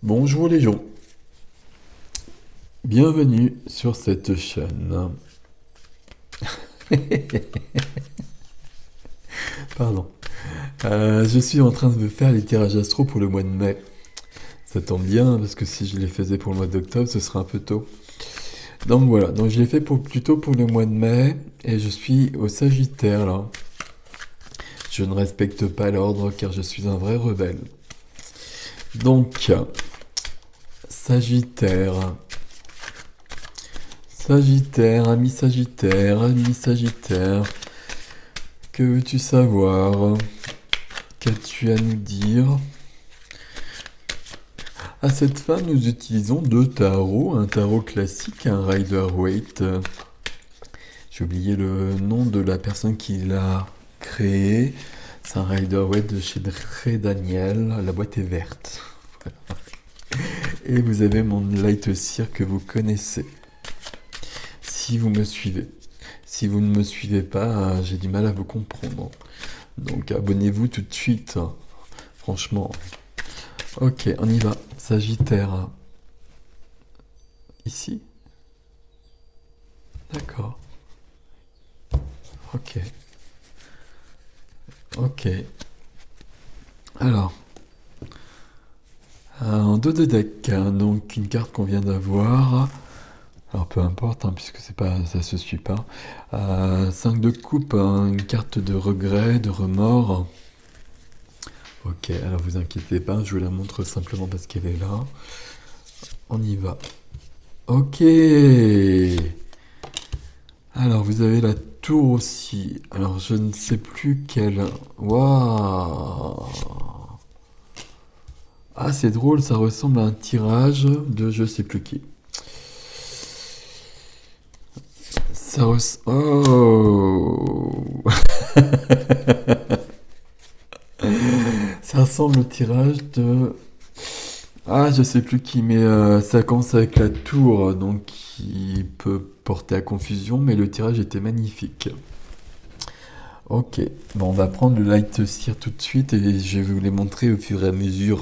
Bonjour les gens, bienvenue sur cette chaîne. Pardon. Je suis en train de me faire les tirages astro pour le mois de mai. Ça tombe bien parce que si je les faisais pour le mois d'octobre, ce serait un peu tôt. Donc voilà, donc je l'ai fait plutôt pour le mois de mai et je suis au Sagittaire là. Je ne respecte pas l'ordre car je suis un vrai rebelle. Donc, Sagittaire. Sagittaire, ami Sagittaire, ami Sagittaire. Que veux-tu savoir? Qu'as-tu à nous dire? À cette fin, nous utilisons deux tarots, un tarot classique, un Rider-Waite. J'ai oublié le nom de la personne qui l'a créé. C'est un Rider-Waite de chez Dre Daniel. La boîte est verte. Et vous avez mon Light Seer que vous connaissez. Si vous me suivez. Si vous ne me suivez pas, j'ai du mal à vous comprendre. Donc abonnez-vous tout de suite. Franchement. Ok, on y va. Sagittaire. Ici. D'accord. Ok. Ok. Alors. En dos de deck, donc une carte qu'on vient d'avoir. Alors peu importe, puisque c'est pas, ça se suit pas. 5 de coupe, une carte de regret, de remords. Ok, alors vous inquiétez pas, je vous la montre simplement parce qu'elle est là. On y va. Ok. Alors vous avez la tour aussi. Alors je ne sais plus quelle. Waouh. Ah c'est drôle, ça ressemble à un tirage de je sais plus qui. Oh. Ça ressemble au tirage de... Ah, je sais plus qui, mais ça commence avec la tour, donc qui peut porter à confusion, mais le tirage était magnifique. Ok, bon, on va prendre le Light Seer tout de suite et je vais vous les montrer au fur et à mesure.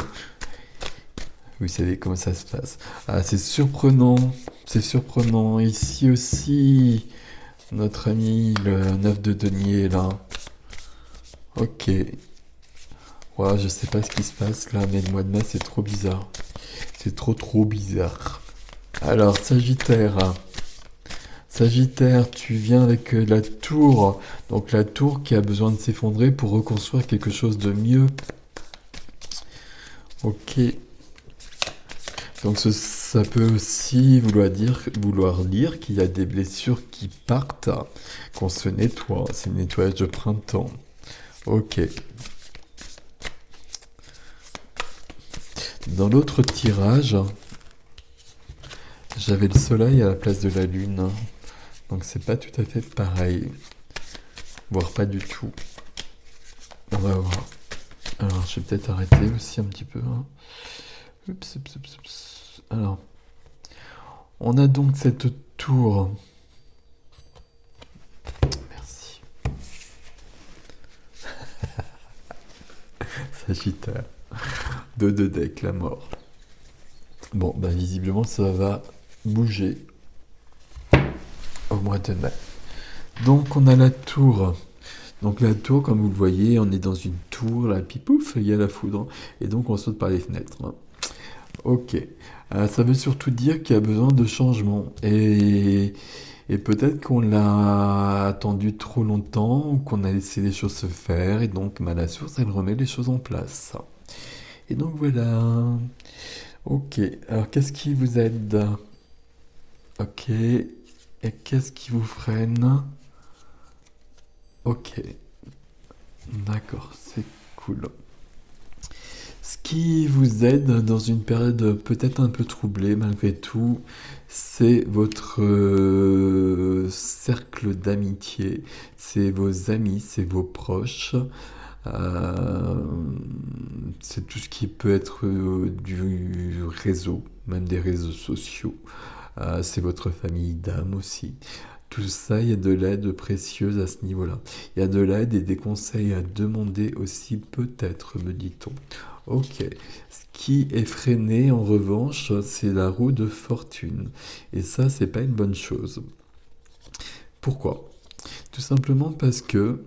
Vous savez comment ça se passe. Ah, c'est surprenant, c'est surprenant. Ici aussi, notre ami le 9 de denier est là. Ok. Ouais, je sais pas ce qui se passe là, mais le mois de mai c'est trop bizarre. C'est trop bizarre. Alors, Sagittaire. Sagittaire, tu viens avec la tour. Donc la tour qui a besoin de s'effondrer pour reconstruire quelque chose de mieux. Ok. Donc ça peut aussi vouloir dire qu'il y a des blessures qui partent, qu'on se nettoie. C'est le nettoyage de printemps. Ok. Dans l'autre tirage, j'avais le soleil à la place de la lune. Donc c'est pas tout à fait pareil. Voire pas du tout. On va voir. Alors je vais peut-être arrêter aussi un petit peu. Oups. Alors, on a donc cette tour. Merci. Sagittaire. De deck, la mort. Bon, bah visiblement ça va bouger au mois de mai. Donc on a la tour. Donc la tour, comme vous le voyez, on est dans une tour, là, puis pouf, il y a la foudre. Et donc on saute par les fenêtres. Ok. Ça veut surtout dire qu'il y a besoin de changement. Et peut-être qu'on l'a attendu trop longtemps, ou qu'on a laissé les choses se faire, et donc bah, la source, elle remet les choses en place. Et donc voilà. Ok. Alors qu'est-ce qui vous aide? Ok. Et qu'est-ce qui vous freine? Ok. D'accord, c'est cool. Ce qui vous aide dans une période peut-être un peu troublée malgré tout, c'est votre cercle d'amitié, c'est vos amis, c'est vos proches, euh, c'est tout ce qui peut être du réseau, même des réseaux sociaux. C'est votre famille d'âme aussi. Tout ça, il y a de l'aide précieuse à ce niveau-là. Il y a de l'aide et des conseils à demander aussi, peut-être, me dit-on. Ok. Ce qui est freiné, en revanche, c'est la roue de fortune. Et ça, c'est pas une bonne chose. Pourquoi? Tout simplement parce que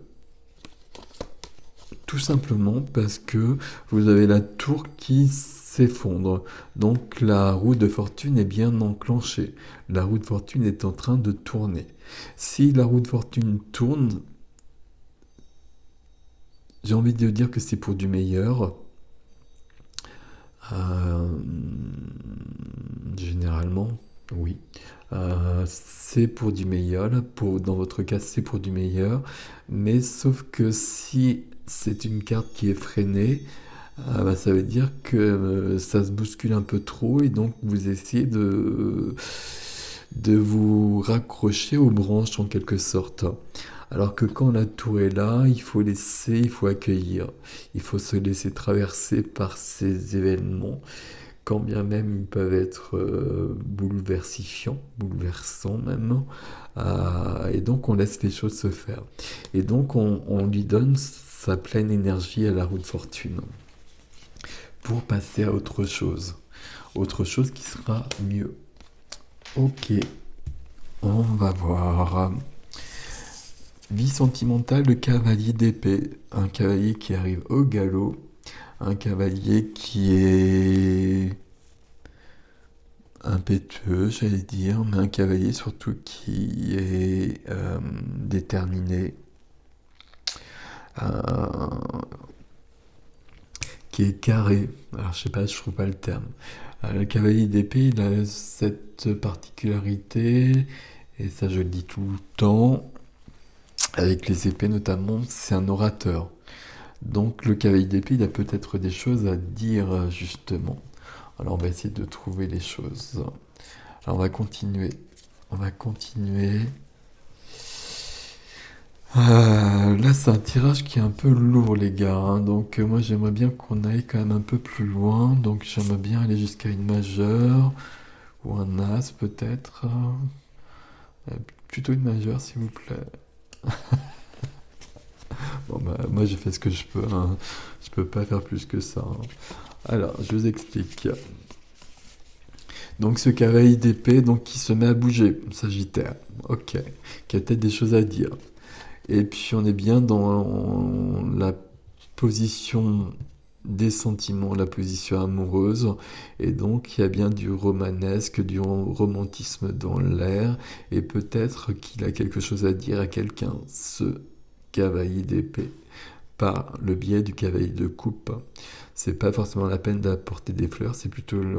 Tout simplement parce que vous avez la tour qui s'effondre. Donc la roue de fortune est bien enclenchée. La roue de fortune est en train de tourner. Si la roue de fortune tourne, j'ai envie de dire que c'est pour du meilleur. Euh, Généralement, oui. C'est pour du meilleur. Dans votre cas, c'est pour du meilleur. Mais sauf que si c'est une carte qui est freinée, bah, ça veut dire que ça se bouscule un peu trop et donc vous essayez de vous raccrocher aux branches en quelque sorte. Alors que quand la tour est là, il faut laisser, il faut accueillir, il faut se laisser traverser par ces événements, quand bien même ils peuvent être bouleversants même. Et donc on laisse les choses se faire. Et donc on lui donne sa pleine énergie à la roue de fortune pour passer à autre chose qui sera mieux. Ok, on va voir. Vie sentimentale, le cavalier d'épée, un cavalier qui arrive au galop, un cavalier qui est impétueux, j'allais dire, mais un cavalier surtout qui est déterminé, euh, qui est carré. Alors je sais pas, je trouve pas le terme. Le cavalier d'épée, il a cette particularité, et ça je le dis tout le temps, avec les épées notamment, c'est un orateur. Donc le cavalier d'épée, il a peut-être des choses à dire justement. Alors on va essayer de trouver les choses. Alors on va continuer. On va continuer. Là, c'est un tirage qui est un peu lourd, les gars, hein. Donc, moi, j'aimerais bien qu'on aille quand même un peu plus loin. Donc, j'aimerais bien aller jusqu'à une majeure ou un as, peut-être. Euh, Plutôt une majeure, s'il vous plaît. Bon, bah, moi, j'ai fait ce que je peux, hein. Je peux pas faire plus que ça, hein. Alors, je vous explique. Donc, ce cavalier d'épée, donc, qui se met à bouger, Sagittaire. Ok. Qui a peut-être des choses à dire. Et puis on est bien dans la position des sentiments, la position amoureuse. Et donc il y a bien du romanesque, du romantisme dans l'air. Et peut-être qu'il a quelque chose à dire à quelqu'un, ce cavalier d'épée, par le biais du cavalier de coupe. C'est pas forcément la peine d'apporter des fleurs, c'est plutôt il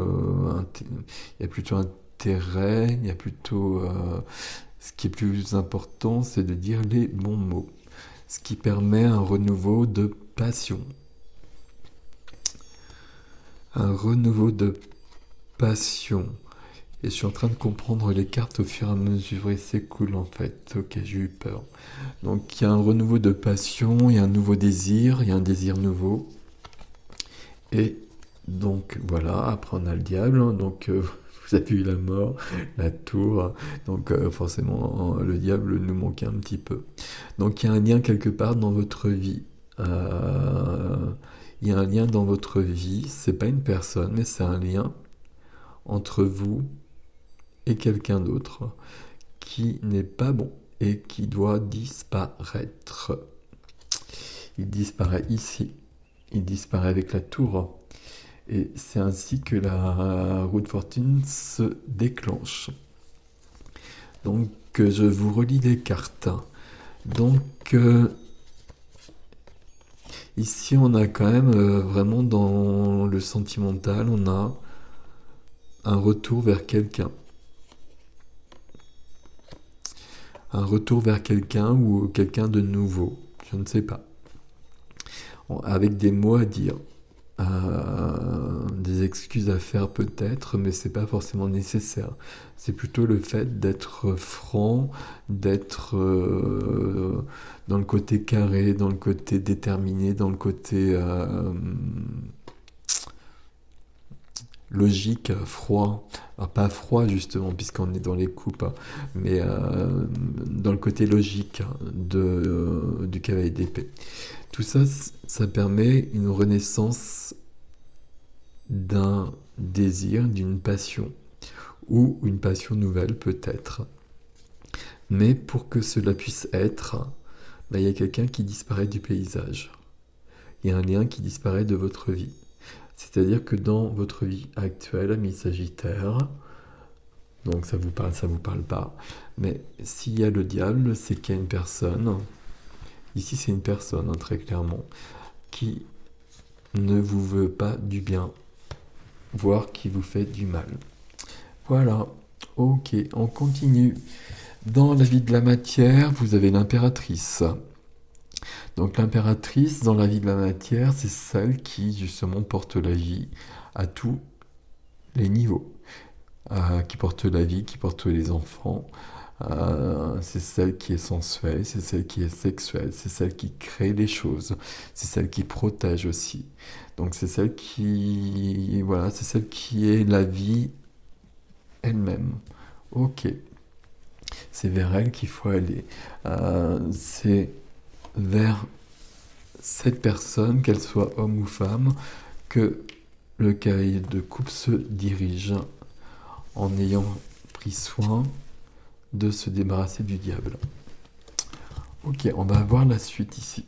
y a plutôt intérêt, il y a plutôt ce qui est plus important, c'est de dire les bons mots, ce qui permet un renouveau de passion. Un renouveau de passion. Et je suis en train de comprendre les cartes au fur et à mesure et c'est cool en fait. Ok, j'ai eu peur. Donc il y a un renouveau de passion, il y a un nouveau désir, il y a un désir nouveau. Et donc voilà, après on a le diable, hein. Donc vous avez eu la mort, la tour, donc forcément le diable nous manquait un petit peu. Donc il y a un lien quelque part dans votre vie. Euh, il y a un lien dans votre vie, c'est pas une personne, mais c'est un lien entre vous et quelqu'un d'autre qui n'est pas bon et qui doit disparaître. Il disparaît ici, il disparaît avec la tour. Et c'est ainsi que la roue de fortune se déclenche. Donc je vous relis les cartes. Donc ici on a quand même vraiment dans le sentimental, on a un retour vers quelqu'un. Un retour vers quelqu'un ou quelqu'un de nouveau. Je ne sais pas. Avec des mots à dire. Des excuses à faire peut-être, mais c'est pas forcément nécessaire. C'est plutôt le fait d'être franc, d'être dans le côté carré, dans le côté déterminé, dans le côté logique, froid. Alors, pas froid justement, puisqu'on est dans les coupes, hein, mais dans le côté logique du cavalier d'épée. Tout ça, ça permet une renaissance d'un désir, d'une passion, ou une passion nouvelle peut-être. Mais pour que cela puisse être, il y a quelqu'un qui disparaît du paysage. Il y a un lien qui disparaît de votre vie. C'est-à-dire que dans votre vie actuelle, ami Sagittaire, donc ça vous parle pas, mais s'il y a le diable, c'est qu'il y a une personne, ici c'est une personne, hein, très clairement, qui ne vous veut pas du bien, voire qui vous fait du mal. Voilà, ok, on continue. Dans la vie de la matière, vous avez l'impératrice. Donc l'impératrice, dans la vie de la matière, c'est celle qui justement porte la vie à tous les niveaux. Qui porte la vie, qui porte les enfants. C'est celle qui est sensuelle, c'est celle qui est sexuelle, c'est celle qui crée les choses, c'est celle qui protège aussi. Donc c'est celle qui, voilà, c'est celle qui est la vie elle-même. Ok, c'est vers elle qu'il faut aller. C'est vers cette personne, qu'elle soit homme ou femme, que le cavalier de coupe se dirige en ayant pris soin de se débarrasser du diable. Ok, on va voir la suite ici.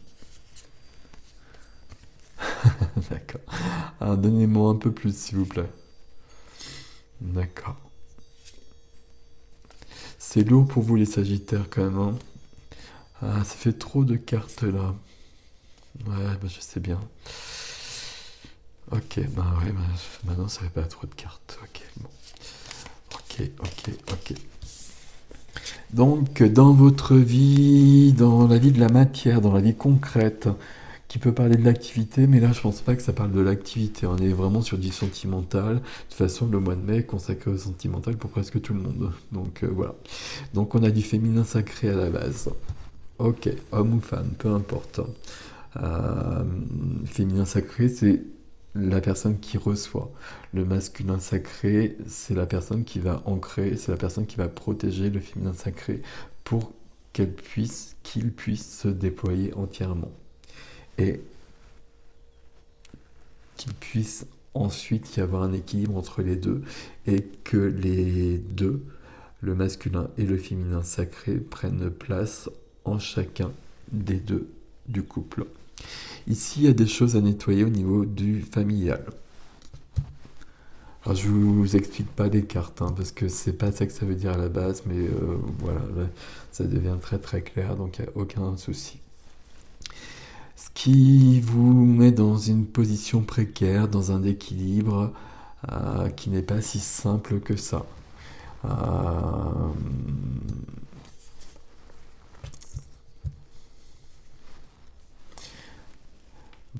D'accord. Alors, donnez-moi un peu plus, s'il vous plaît. D'accord. C'est lourd pour vous, les Sagittaires, quand même, hein. Ah, ça fait trop de cartes, là. Ouais, bah, je sais bien. Ok, bah ouais, bah, maintenant, ça fait pas trop de cartes. Ok, bon. Ok. Donc, dans votre vie, dans la vie de la matière, dans la vie concrète, qui peut parler de l'activité, mais là, je pense pas que ça parle de l'activité. On est vraiment sur du sentimental. De toute façon, le mois de mai est consacré au sentimental pour presque tout le monde. Donc, voilà. Donc, on a du féminin sacré à la base. Ok, homme ou femme, peu importe. Euh, Féminin sacré, c'est la personne qui reçoit. Le masculin sacré, c'est la personne qui va ancrer, c'est la personne qui va protéger le féminin sacré pour qu'il puisse se déployer entièrement. Et qu'il puisse ensuite y avoir un équilibre entre les deux et que les deux, le masculin et le féminin sacré, prennent place en chacun des deux du couple. Ici, il y a des choses à nettoyer au niveau du familial. Alors, je vous explique pas les cartes, hein, parce que c'est pas ça que ça veut dire à la base, mais voilà, là, ça devient très très clair, donc il n'y a aucun souci. Ce qui vous met dans une position précaire, dans un équilibre qui n'est pas si simple que ça. Euh,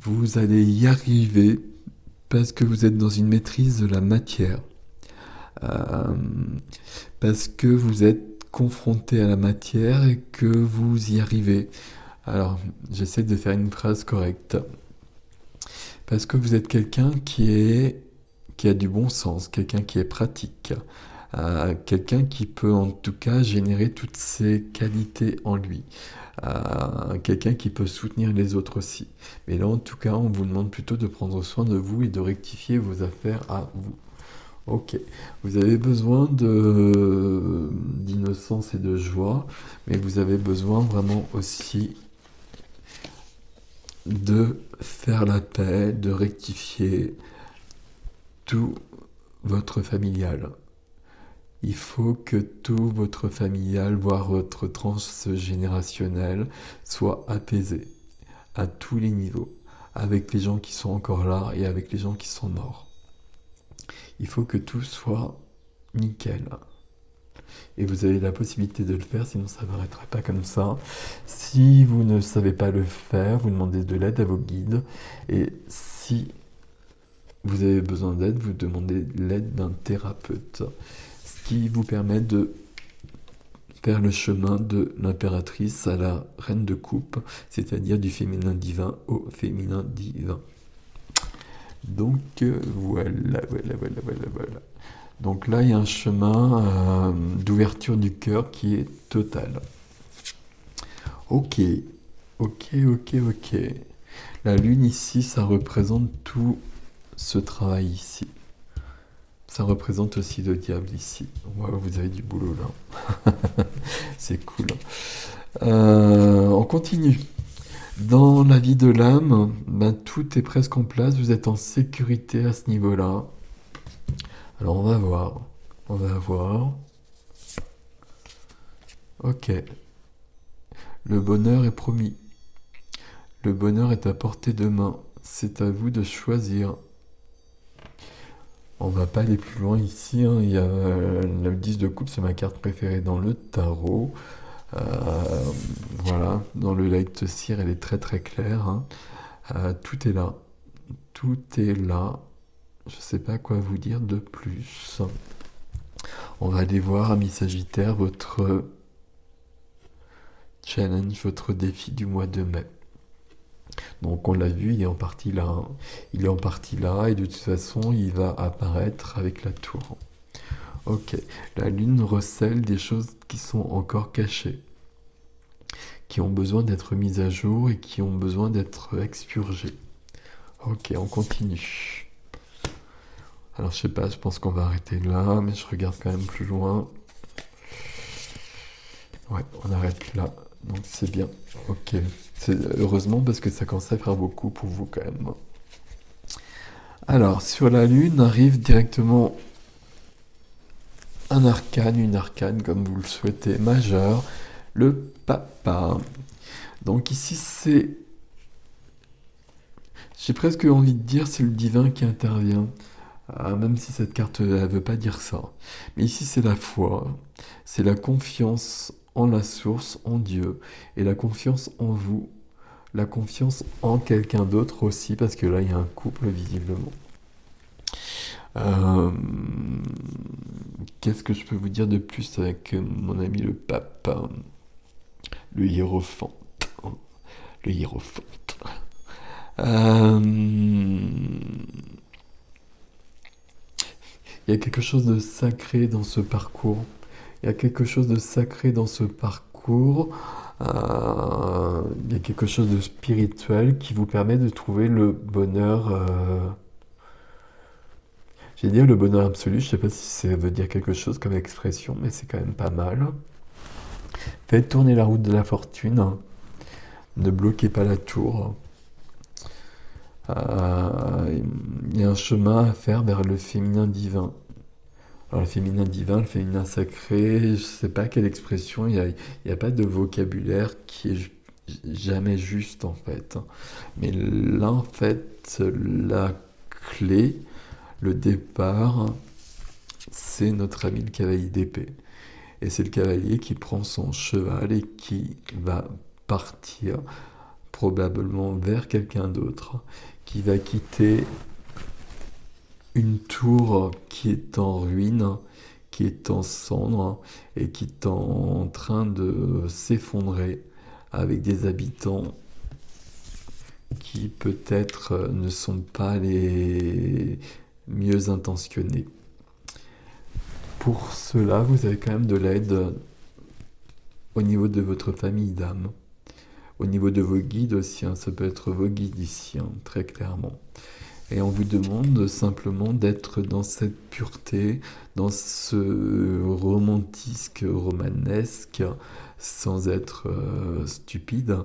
Vous allez y arriver parce que vous êtes dans une maîtrise de la matière. Euh, Parce que vous êtes confronté à la matière et que vous y arrivez. Alors, j'essaie de faire une phrase correcte. Parce que vous êtes quelqu'un qui a du bon sens, quelqu'un qui est pratique, quelqu'un qui peut en tout cas générer toutes ses qualités en lui, quelqu'un qui peut soutenir les autres aussi. Mais là, en tout cas, on vous demande plutôt de prendre soin de vous et de rectifier vos affaires à vous. Ok, vous avez besoin d'innocence et de joie, mais vous avez besoin vraiment aussi de faire la paix, de rectifier tout votre familial. Il faut que tout votre familial, voire votre transgénérationnel, soit apaisé à tous les niveaux, avec les gens qui sont encore là et avec les gens qui sont morts. Il faut que tout soit nickel. Et vous avez la possibilité de le faire, sinon ça ne m'arrêterait pas comme ça. Si vous ne savez pas le faire, vous demandez de l'aide à vos guides. Et si vous avez besoin d'aide, vous demandez l'aide d'un thérapeute. Ce qui vous permet de faire le chemin de l'impératrice à la reine de coupe, c'est-à-dire du féminin divin au féminin divin. Donc voilà. Donc là, il y a un chemin d'ouverture du cœur qui est total. Ok, ok. La lune ici, ça représente tout ce travail ici. Ça représente aussi le diable ici. Ouais, vous avez du boulot là. C'est cool. On continue. Dans la vie de l'âme, ben, tout est presque en place. Vous êtes en sécurité à ce niveau-là. Alors on va voir. On va voir. Ok. Le bonheur est promis. Le bonheur est à portée de main. C'est à vous de choisir. On va pas aller plus loin ici, hein. Il y a le 10 de coupe, c'est ma carte préférée dans le tarot. Euh, voilà, dans le light seer, elle est très très claire, hein. Tout est là. Tout est là. Je sais pas quoi vous dire de plus. On va aller voir, ami Sagittaire, votre challenge, votre défi du mois de mai. Donc on l'a vu, il est en partie là, hein. Il est en partie là et de toute façon il va apparaître avec la tour. Ok, la lune recèle des choses qui sont encore cachées, qui ont besoin d'être mises à jour et qui ont besoin d'être expurgées. Ok, on continue. Alors je sais pas, je pense qu'on va arrêter là, mais je regarde quand même plus loin. Ouais, on arrête là, donc c'est bien. Ok, heureusement parce que ça commence à faire beaucoup pour vous quand même. Alors, sur la lune arrive directement un arcane, une arcane comme vous le souhaitez, majeur, le papa. Donc ici c'est, j'ai presque envie de dire c'est le divin qui intervient. Même si cette carte ne veut pas dire ça. Mais ici c'est la foi, c'est la confiance en la source, en Dieu, et la confiance en vous, la confiance en quelqu'un d'autre aussi, parce que là il y a un couple visiblement. Euh, Qu'est-ce que je peux vous dire de plus avec mon ami le pape, le hiérophante, le hiérophante. Euh, Il y a quelque chose de sacré dans ce parcours. Il y a quelque chose de sacré dans ce parcours. Il y a quelque chose de spirituel qui vous permet de trouver le bonheur. J'ai dit le bonheur absolu. Je ne sais pas si ça veut dire quelque chose comme expression, mais c'est quand même pas mal. Faites tourner la route de la fortune. Ne bloquez pas la tour. Il y a un chemin à faire vers le féminin divin. Alors le féminin divin, le féminin sacré, je ne sais pas quelle expression, il y a pas de vocabulaire qui est jamais juste en fait. Mais là en fait, la clé, le départ, c'est notre ami le cavalier d'épée. Et c'est le cavalier qui prend son cheval et qui va partir probablement vers quelqu'un d'autre, qui va quitter une tour qui est en ruine, qui est en cendres et qui est en train de s'effondrer avec des habitants qui peut-être ne sont pas les mieux intentionnés. Pour cela, vous avez quand même de l'aide au niveau de votre famille d'âme, au niveau de vos guides aussi, hein, ça peut être vos guides ici, hein, très clairement. Et on vous demande simplement d'être dans cette pureté, dans ce romanesque, sans être stupide,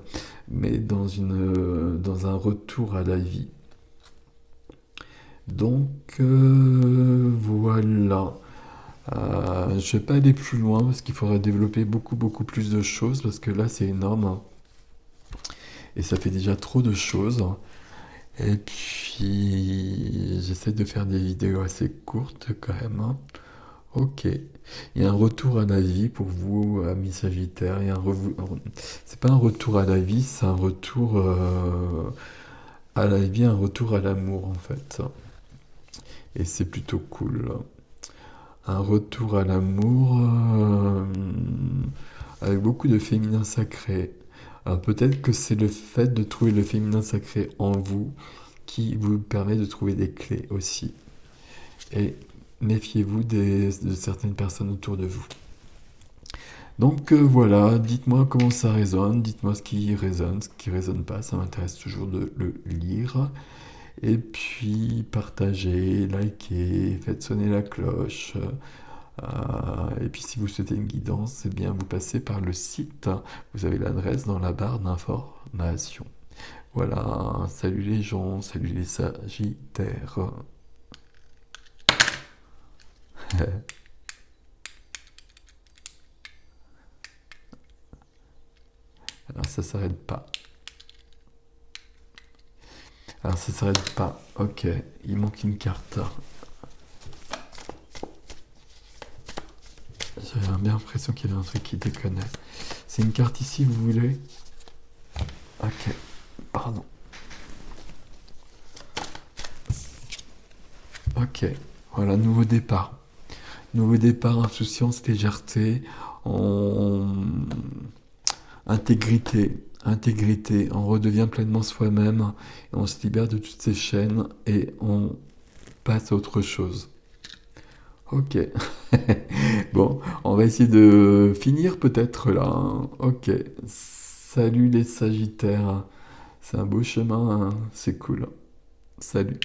mais dans un retour à la vie. Donc voilà. Je ne vais pas aller plus loin parce qu'il faudrait développer beaucoup plus de choses parce que là c'est énorme, hein, et ça fait déjà trop de choses. Et puis, j'essaie de faire des vidéos assez courtes quand même, hein. Ok. Il y a un retour à la vie pour vous, amis Sagittaire. C'est pas un retour à la vie, c'est un retour à la vie, un retour à l'amour en fait. Et c'est plutôt cool. Un retour à l'amour avec beaucoup de féminin sacré. Alors peut-être que c'est le fait de trouver le féminin sacré en vous qui vous permet de trouver des clés aussi. Et méfiez-vous de certaines personnes autour de vous. Donc voilà, dites-moi comment ça résonne, dites-moi ce qui résonne pas, ça m'intéresse toujours de le lire. Et puis partagez, likez, faites sonner la cloche. Et puis si vous souhaitez une guidance, eh bien vous passez par le site. Vous avez l'adresse dans la barre d'information. Voilà, salut les gens, salut les sagittaires. Alors ça s'arrête pas. Alors ça s'arrête pas. Ok, il manque une carte. J'avais bien l'impression qu'il y avait un truc qui déconnait. C'est une carte ici, vous voulez? Ok, pardon. Ok, voilà, nouveau départ. Nouveau départ, insouciance, légèreté, en... intégrité. On redevient pleinement soi-même, et on se libère de toutes ces chaînes et on passe à autre chose. Ok. Bon, on va essayer de finir peut-être là, hein. Ok. Salut les Sagittaires. C'est un beau chemin, hein. C'est cool. Salut.